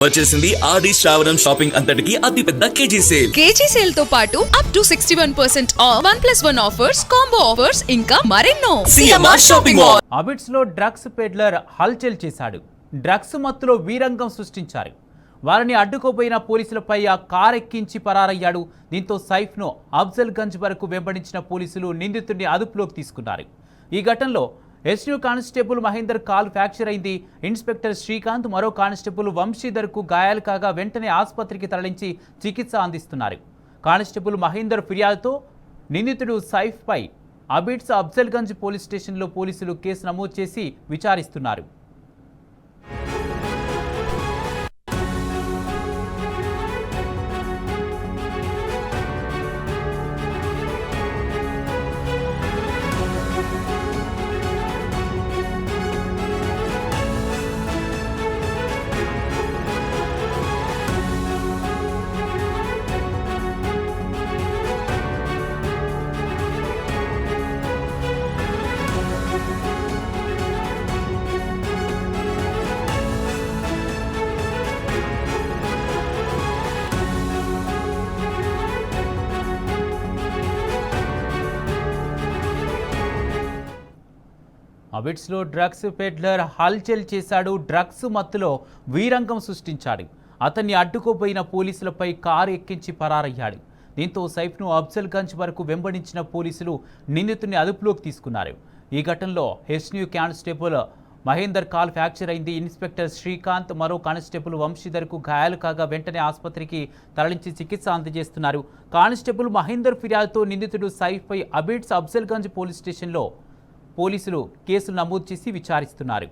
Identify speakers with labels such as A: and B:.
A: వచ్చేసింది ఆది శ్రావణం షాపింగ్ అంతటికి అతిపెద్ద కేజీ సేల్.
B: కేజీ సేల్ తో పాటు up to 61% of 1+1 offers, combo offers ఇంకా మరెన్నో.
A: CMR shopping mall.
C: అబిడ్స్ లో డ్రగ్స్ పెడ్లర్ హల్చల్ చేశాడు. డ్రగ్స్ మత్తులో వీరంగం సృష్టించారు. వారిని అడ్డుకోపోయిన పోలీసులపై ఆ కార్ ఎక్కించి పరారయ్యాడు. దీంతో సైఫ్ ను అఫ్జల్ గంజ్ వరకు వెంబడించిన పోలీసులు నిందితుడిని అదుపులోకి తీసుకున్నారు. ఈ ఘటనలో SEO constable Mahender call fracture అయింది. ఇన్స్పెక్టర్ శ్రీకాంత్, మరో కానిస్టేబుల్ వంశీధర్ కు గాయాలు కాగా వెంటనే ఆసుపత్రికి తరలించి చికిత్స అందిస్తున్నారు. కానిస్టేబుల్ మహేందర్ ఫిర్యాదుతో నిందితుడు సైఫ్ పై అబిడ్స్ అఫ్జల్ గంజ్ పోలీస్ స్టేషన్లో పోలీసులు కేసు నమోదు చేసి విచారిస్తున్నారు. అబిడ్స్లో డ్రగ్స్ పెడ్లర్ హల్చల్ చేశాడు. డ్రగ్స్ మత్తులో వీరంగం సృష్టించాడు. అతన్ని అడ్డుకోపోయిన పోలీసులపై కారు ఎక్కించి పరారయ్యాడు. దీంతో సైఫ్ను అఫ్జల్ గంజ్ వరకు వెంబడించిన పోలీసులు నిందితుడిని అదుపులోకి తీసుకున్నారు. ఈ ఘటనలో SEO constable Mahender call fracture అయింది. ఇన్స్పెక్టర్ శ్రీకాంత్, మరో కానిస్టేబుల్ వంశీధర్కు గాయాలు కాగా వెంటనే ఆసుపత్రికి తరలించి చికిత్స అందజేస్తున్నారు. కానిస్టేబుల్ మహేందర్ ఫిర్యాదుతో నిందితుడు సైఫ్పై అబిడ్స్ అఫ్జల్ గంజ్ పోలీస్ స్టేషన్లో పోలీసులు కేసులు నమోదు చేసి విచారిస్తున్నారు.